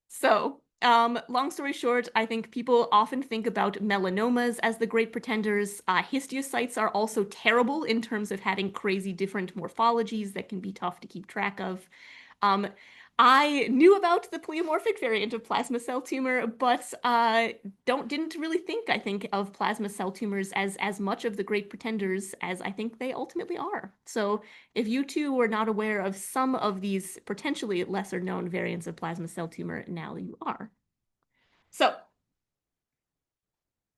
So, long story short, I think people often think about melanomas as the great pretenders. Histiocytes are also terrible in terms of having crazy different morphologies that can be tough to keep track of. I knew about the pleomorphic variant of plasma cell tumor, but didn't really think, I think, of plasma cell tumors as much of the great pretenders as I think they ultimately are. So if you too were not aware of some of these potentially lesser known variants of plasma cell tumor, now you are. So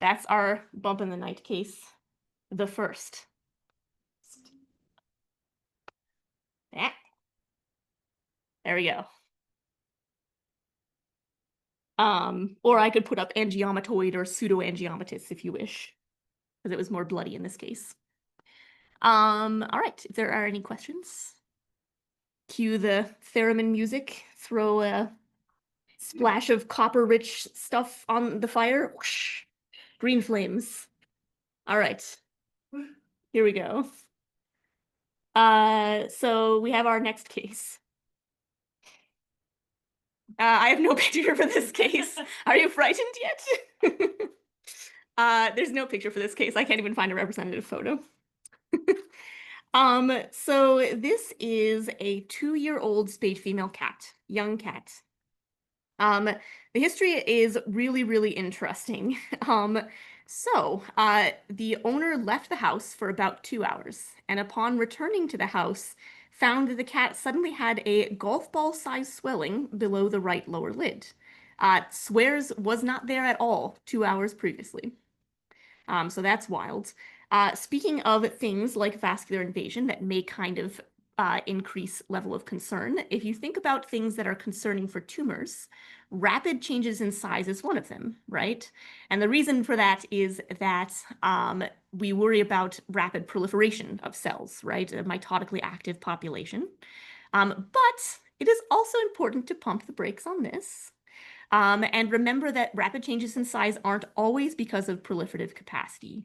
that's our bump in the night case, the first. There we go. Or I could put up angiomatoid or pseudoangiomatous if you wish, because it was more bloody in this case. All right, if there are any questions, cue the theremin music, throw a splash of copper-rich stuff on the fire. Whoosh, green flames. All right, here we go. So we have our next case. I have no picture for this case. Are you frightened yet? There's no picture for this case. I can't even find a representative photo. So this is a 2-year-old spayed female cat, young cat. The history is really, really interesting. The owner left the house for about 2 hours, and upon returning to the house, found that the cat suddenly had a golf ball-sized swelling below the right lower lid. Swears was not there at all 2 hours previously. So that's wild. Speaking of things like vascular invasion that may kind of increase level of concern, if you think about things that are concerning for tumors, rapid changes in size is one of them, right? And the reason for that is that we worry about rapid proliferation of cells, right? A mitotically active population. But it is also important to pump the brakes on this. And remember that rapid changes in size aren't always because of proliferative capacity.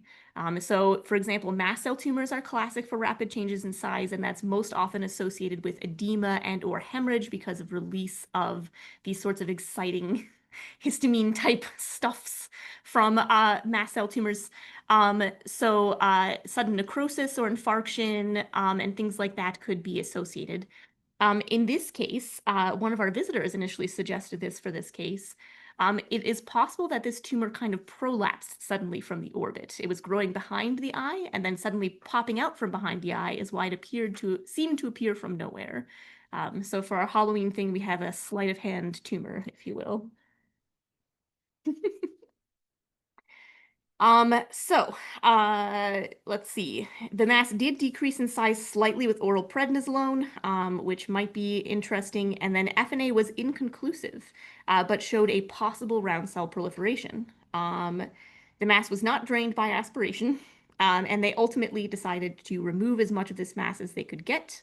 So, for example, mast cell tumors are classic for rapid changes in size, and that's most often associated with edema and/or hemorrhage because of release of these sorts of exciting histamine-type stuffs from mast cell tumors. Sudden necrosis or infarction and things like that could be associated. In this case, one of our visitors initially suggested this for this case. It is possible that this tumor kind of prolapsed suddenly from the orbit. It was growing behind the eye and then suddenly popping out from behind the eye is why it seemed to appear from nowhere. So for our Halloween thing, we have a sleight of hand tumor, if you will. Let's see. The mass did decrease in size slightly with oral prednisolone, which might be interesting. And then FNA was inconclusive, but showed a possible round cell proliferation. The mass was not drained by aspiration, and they ultimately decided to remove as much of this mass as they could get.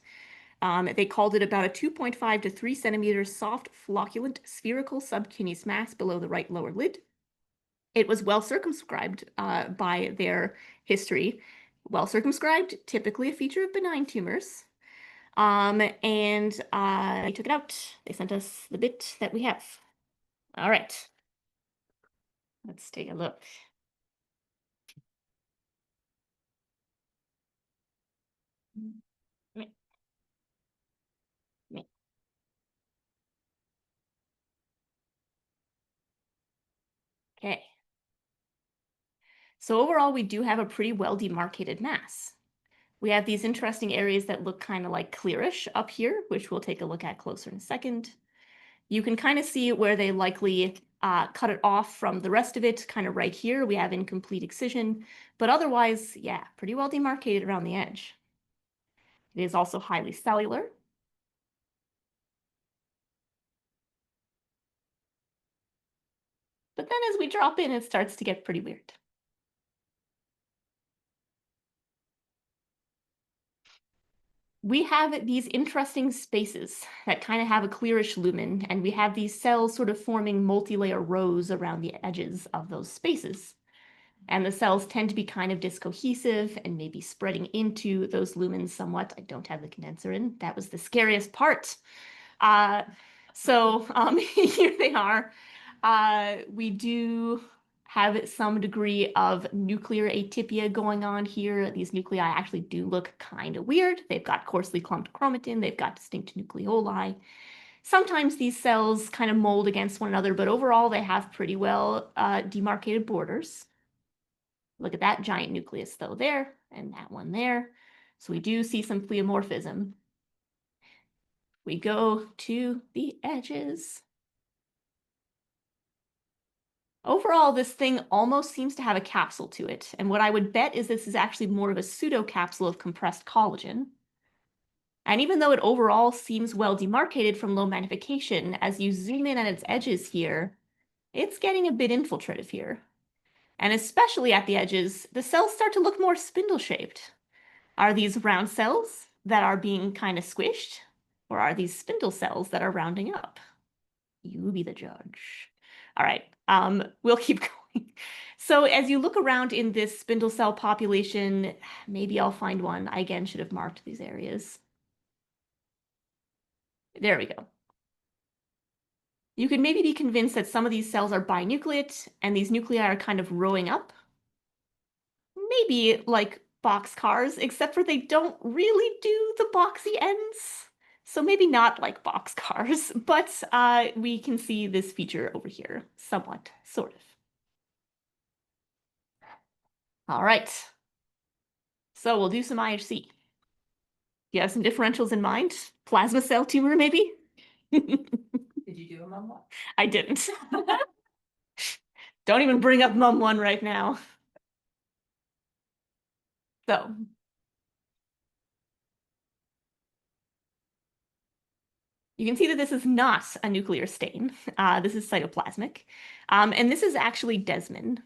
They called it about a 2.5 to 3 centimeter soft flocculent spherical subcutaneous mass below the right lower lid. It was well circumscribed by their history. Well circumscribed, typically a feature of benign tumors. They took it out. They sent us the bit that we have. All right. Let's take a look. Okay. So overall, we do have a pretty well demarcated mass. We have these interesting areas that look kind of like clearish up here, which we'll take a look at closer in a second. You can kind of see where they likely cut it off from the rest of it, kind of right here. We have incomplete excision, but otherwise, yeah, pretty well demarcated around the edge. It is also highly cellular. But then as we drop in, it starts to get pretty weird. We have these interesting spaces that kind of have a clearish lumen, and we have these cells sort of forming multi-layer rows around the edges of those spaces. And the cells tend to be kind of discohesive and maybe spreading into those lumens somewhat. I don't have the condenser in. That was the scariest part. Here they are. We do have some degree of nuclear atypia going on here. These nuclei actually do look kind of weird. They've got coarsely clumped chromatin. They've got distinct nucleoli. Sometimes these cells kind of mold against one another, but overall they have pretty well demarcated borders. Look at that giant nucleus though there, and that one there. So we do see some pleomorphism. We go to the edges. Overall, this thing almost seems to have a capsule to it, and what I would bet is this is actually more of a pseudocapsule of compressed collagen. And even though it overall seems well demarcated from low magnification, as you zoom in at its edges here, it's getting a bit infiltrative here. And especially at the edges, the cells start to look more spindle-shaped. Are these round cells that are being kind of squished, or are these spindle cells that are rounding up? You be the judge. All right, we'll keep going. So as you look around in this spindle cell population, maybe I'll find one. I again should have marked these areas. There we go. You could maybe be convinced that some of these cells are binucleate and these nuclei are kind of rowing up. Maybe like boxcars, except for they don't really do the boxy ends. So maybe not like boxcars, but we can see this feature over here, somewhat, sort of. All right. So we'll do some IHC. You have some differentials in mind? Plasma cell tumor, maybe? Did you do a mum one? I didn't. Don't even bring up mum one right now. So you can see that this is not a nuclear stain. This is cytoplasmic. And this is actually desmin.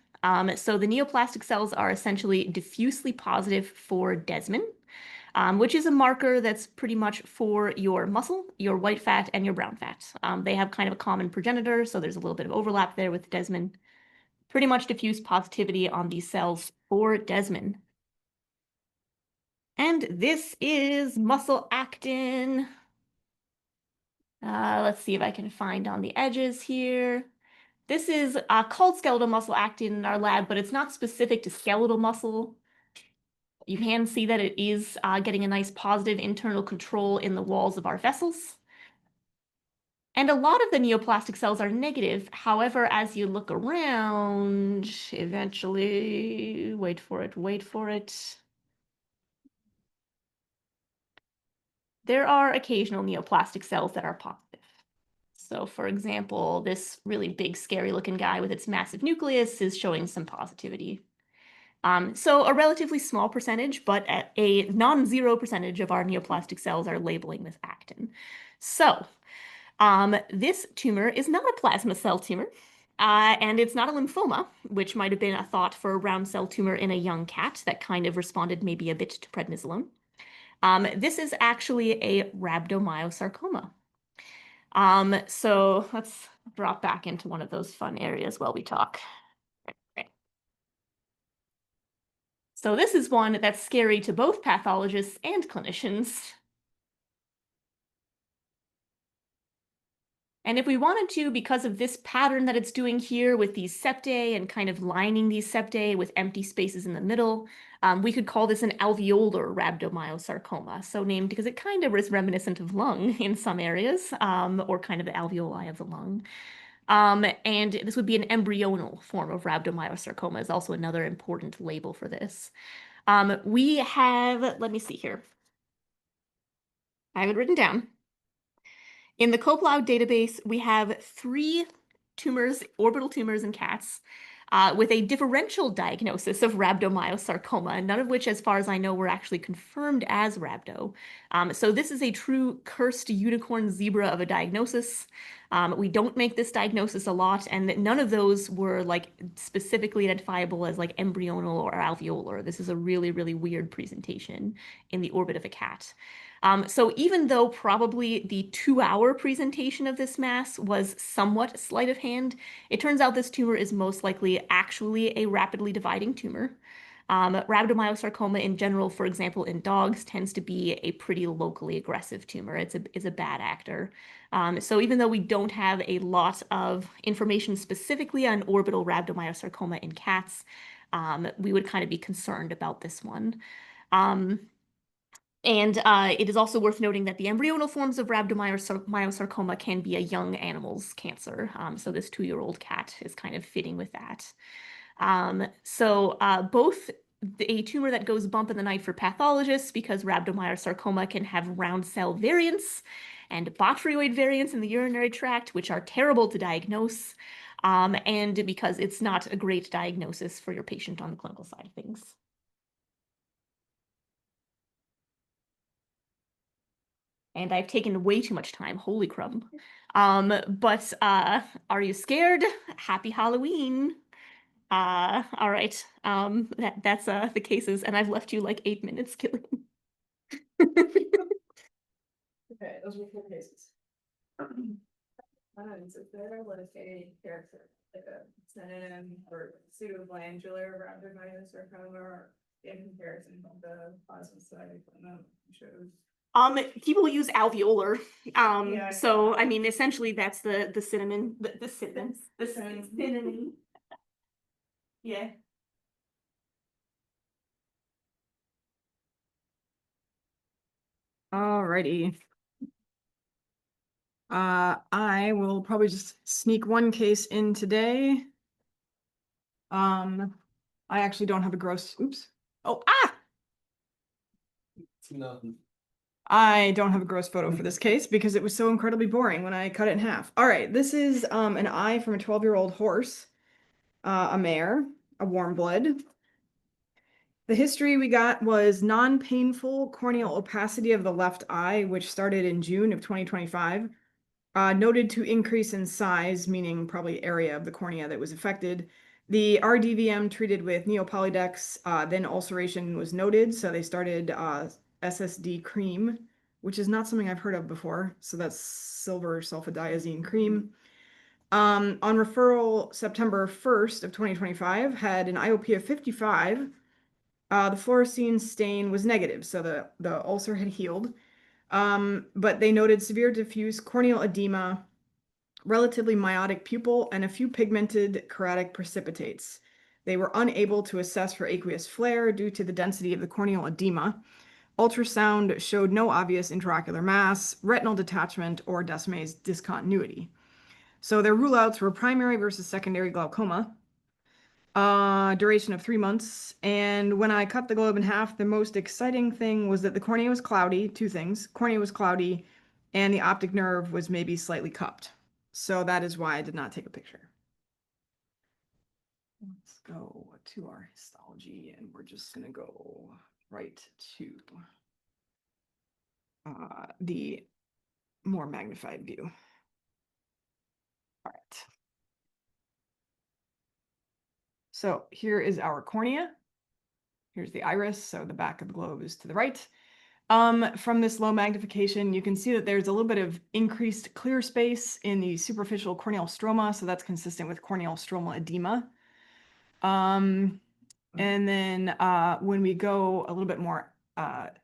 So the neoplastic cells are essentially diffusely positive for desmin, which is a marker that's pretty much for your muscle, your white fat, and your brown fat. They have kind of a common progenitor, so there's a little bit of overlap there with desmin. Pretty much diffuse positivity on these cells for desmin. And this is muscle actin. Let's see if I can find on the edges here. This is called skeletal muscle actin in our lab, but it's not specific to skeletal muscle. You can see that it is getting a nice positive internal control in the walls of our vessels. And a lot of the neoplastic cells are negative. However, as you look around, eventually, wait for it. There are occasional neoplastic cells that are positive. So for example, this really big, scary looking guy with its massive nucleus is showing some positivity. So a relatively small percentage, but a non-zero percentage of our neoplastic cells are labeling this actin. So this tumor is not a plasma cell tumor, and it's not a lymphoma, which might have been a thought for a round cell tumor in a young cat that kind of responded maybe a bit to prednisolone. This is actually a rhabdomyosarcoma. So let's drop back into one of those fun areas while we talk. Okay. So this is one that's scary to both pathologists and clinicians. And if we wanted to, because of this pattern that it's doing here with these septae and kind of lining these septae with empty spaces in the middle, we could call this an alveolar rhabdomyosarcoma, so named because it kind of is reminiscent of lung in some areas, or kind of the alveoli of the lung. And this would be an embryonal form of rhabdomyosarcoma, is also another important label for this. We have, let me see here. I have it written down. In the Coplow database, we have 3 tumors, orbital tumors in cats, with a differential diagnosis of rhabdomyosarcoma, none of which, as far as I know, were actually confirmed as rhabdo. So this is a true cursed unicorn zebra of a diagnosis. We don't make this diagnosis a lot, and none of those were like specifically identifiable as like embryonal or alveolar. This is a really, really weird presentation in the orbit of a cat. So even though probably the 2-hour presentation of this mass was somewhat sleight of hand, it turns out this tumor is most likely actually a rapidly dividing tumor. Rhabdomyosarcoma in general, for example, in dogs, tends to be a pretty locally aggressive tumor. It's a bad actor. So even though we don't have a lot of information specifically on orbital rhabdomyosarcoma in cats, we would kind of be concerned about this one. And it is also worth noting that the embryonal forms of rhabdomyosarcoma can be a young animal's cancer. So this 2-year-old cat is kind of fitting with that. So both a tumor that goes bump in the night for pathologists, because rhabdomyosarcoma can have round cell variants and botryoid variants in the urinary tract, which are terrible to diagnose, and because it's not a great diagnosis for your patient on the clinical side of things. And I've taken way too much time, holy crud. But are you scared? Happy Halloween. All right, that's the cases, and I've left you like 8 minutes killing. Okay, those were 4 cases. Is there like a character, like a synonym for pseudoglandular rhabdomyosarcoma in comparison to the plasma side? Shows. People use alveolar. Yeah, So I mean, essentially, that's the synonym, the synonym. Yeah. Alrighty. I will probably just sneak one case in today. I actually don't have a gross, oops. Oh, I don't have a gross photo for this case because it was so incredibly boring when I cut it in half. All right, this is an eye from a 12-year-old horse, a mare, a warm blood. The history we got was non-painful corneal opacity of the left eye, which started in June of 2025. Noted to increase in size, meaning probably area of the cornea that was affected. The RDVM treated with neopolydex, then ulceration was noted, so they started SSD cream, which is not something I've heard of before. So that's silver sulfadiazine cream. On referral, September 1st of 2025, had an IOP of 55. The fluorescein stain was negative, so the ulcer had healed. But they noted severe diffuse corneal edema, relatively myotic pupil, and a few pigmented keratic precipitates. They were unable to assess for aqueous flare due to the density of the corneal edema. Ultrasound showed no obvious intraocular mass, retinal detachment, or Descemet's discontinuity. So their rule-outs were primary versus secondary glaucoma, duration of 3 months. And when I cut the globe in half, the most exciting thing was that the cornea was cloudy. Two things. Cornea was cloudy, and the optic nerve was maybe slightly cupped. So that is why I did not take a picture. Let's go to our histology, and we're just going to go right to the more magnified view. All right. So here is our cornea. Here's the iris, so the back of the globe is to the right. From this low magnification, you can see that there's a little bit of increased clear space in the superficial corneal stroma, so that's consistent with corneal stromal edema. And then when we go a little bit more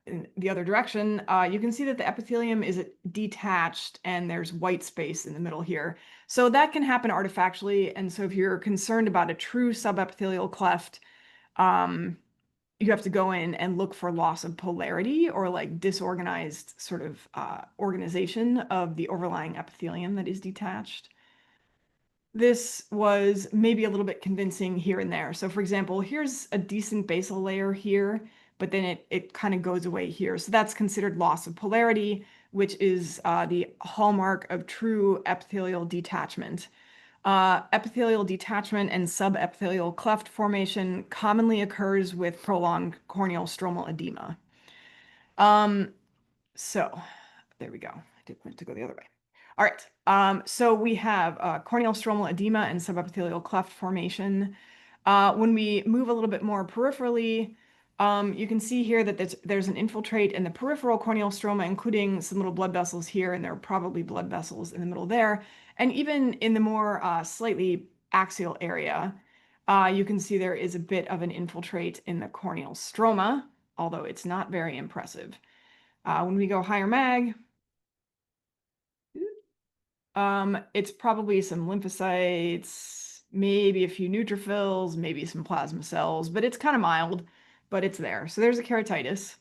in the other direction, you can see that the epithelium is detached and there's white space in the middle here. So that can happen artifactually, and so if you're concerned about a true subepithelial cleft, you have to go in and look for loss of polarity or like disorganized sort of organization of the overlying epithelium that is detached. This was maybe a little bit convincing here and there. So for example, here's a decent basal layer here, but then it kind of goes away here. So that's considered loss of polarity, which is the hallmark of true epithelial detachment. Epithelial detachment and subepithelial cleft formation commonly occurs with prolonged corneal stromal edema. So there we go. I did meant to go the other way. All right. So we have corneal stromal edema and subepithelial cleft formation. When we move a little bit more peripherally, you can see here that there's an infiltrate in the peripheral corneal stroma, including some little blood vessels here, and there are probably blood vessels in the middle there. And even in the more slightly axial area, you can see there is a bit of an infiltrate in the corneal stroma, although it's not very impressive. When we go higher mag, it's probably some lymphocytes, maybe a few neutrophils, maybe some plasma cells, but it's kind of mild, but it's there. So there's a keratitis.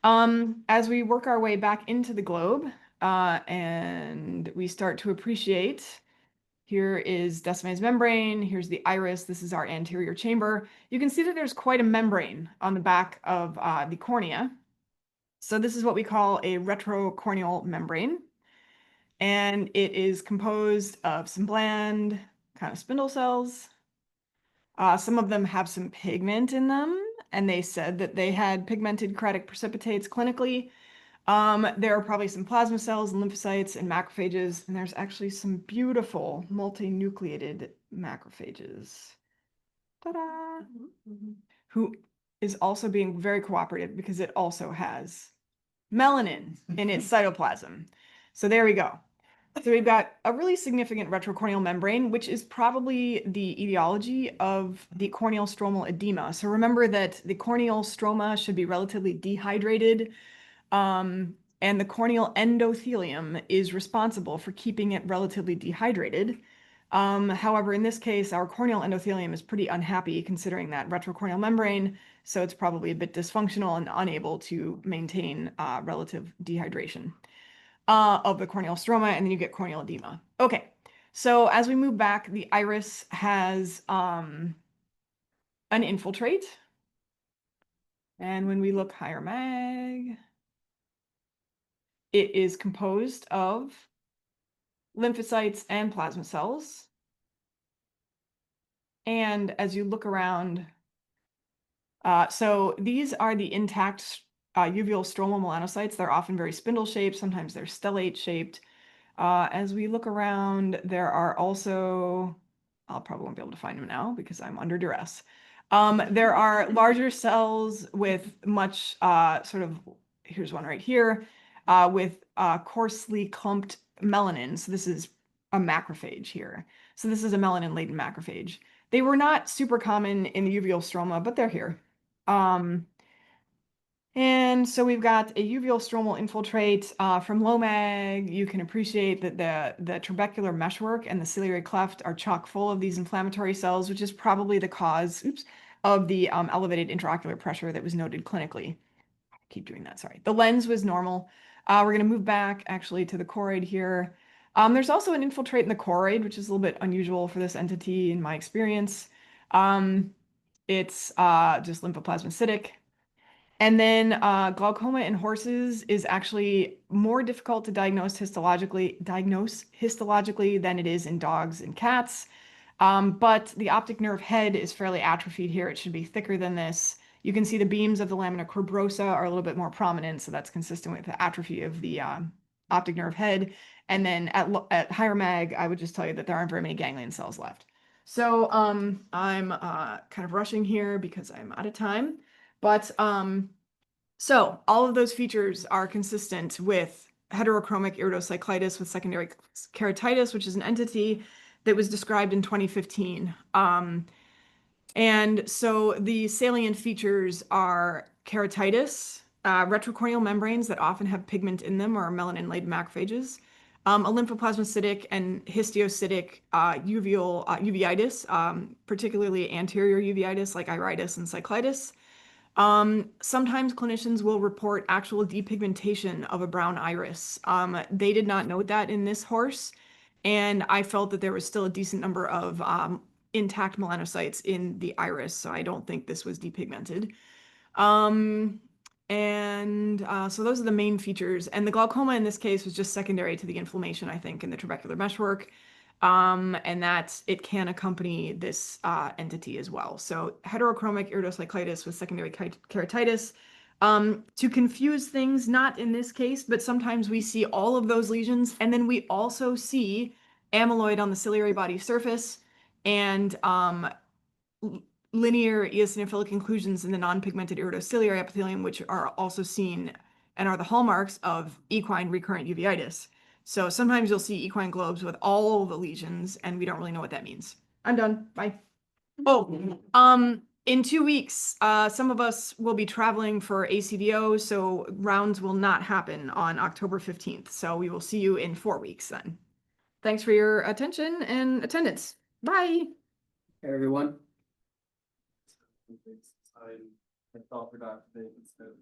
As we work our way back into the globe, and we start to appreciate, here is Descemet's membrane, here's the iris, this is our anterior chamber. You can see that there's quite a membrane on the back of the cornea. So this is what we call a retrocorneal membrane. And it is composed of some bland kind of spindle cells. Some of them have some pigment in them, and they said that they had pigmented keratitic precipitates clinically. There are probably some plasma cells and lymphocytes and macrophages, and there's actually some beautiful multinucleated macrophages. Ta-da! Who is also being very cooperative because it also has melanin in its cytoplasm. So there we go. So we've got a really significant retrocorneal membrane, which is probably the etiology of the corneal stromal edema. So remember that the corneal stroma should be relatively dehydrated, and the corneal endothelium is responsible for keeping it relatively dehydrated. However, in this case, our corneal endothelium is pretty unhappy considering that retrocorneal membrane, so it's probably a bit dysfunctional and unable to maintain relative dehydration of the corneal stroma, and then you get corneal edema. Okay, so as we move back, the iris has an infiltrate. And when we look higher mag, it is composed of lymphocytes and plasma cells. And as you look around, so these are the intact uveal stromal melanocytes. They're often very spindle-shaped. Sometimes they're stellate-shaped. As we look around, there are also, I'll probably won't be able to find them now because I'm under duress. There are larger cells with much sort of, here's one right here, with coarsely clumped melanin. So this is a macrophage here. So this is a melanin-laden macrophage. They were not super common in the uveal stroma, but they're here. And so we've got a uveal stromal infiltrate from low mag. You can appreciate that the trabecular meshwork and the ciliary cleft are chock full of these inflammatory cells, which is probably the cause, of the elevated intraocular pressure that was noted clinically. keep doing that. Sorry. The lens was normal. We're going to move back actually to the choroid here. There's also an infiltrate in the choroid, which is a little bit unusual for this entity in my experience. It's just lymphoplasmacytic. And then glaucoma in horses is actually more difficult to diagnose histologically than it is in dogs and cats. But the optic nerve head is fairly atrophied here. It should be thicker than this. You can see the beams of the lamina cribrosa are a little bit more prominent, so that's consistent with the atrophy of the optic nerve head. And then at higher mag, I would just tell you that there aren't very many ganglion cells left. So I'm kind of rushing here because I'm out of time. But so all of those features are consistent with heterochromic iridocyclitis with secondary keratitis, which is an entity that was described in 2015. And so the salient features are keratitis, retrocorneal membranes that often have pigment in them or melanin-laden macrophages, a lymphoplasmacytic and histiocytic uveitis, particularly anterior uveitis like iritis and cyclitis. Sometimes clinicians will report actual depigmentation of a brown iris. They did not note that in this horse, and I felt that there was still a decent number of intact melanocytes in the iris, so I don't think this was depigmented. So those are the main features. And the glaucoma in this case was just secondary to the inflammation, I think, in the trabecular meshwork. And that it can accompany this entity as well. So heterochromic iridocyclitis with secondary keratitis. To confuse things, not in this case, but sometimes we see all of those lesions, and then we also see amyloid on the ciliary body surface and linear eosinophilic inclusions in the non-pigmented iridociliary epithelium, which are also seen and are the hallmarks of equine recurrent uveitis. So sometimes you'll see equine globes with all the lesions, and we don't really know what that means. I'm done. Bye. Oh, in 2 weeks, some of us will be traveling for ACVO, so rounds will not happen on October 15th. So we will see you in 4 weeks then. Thanks for your attention and attendance. Bye. Hey, everyone. I thought for Dr. Davis that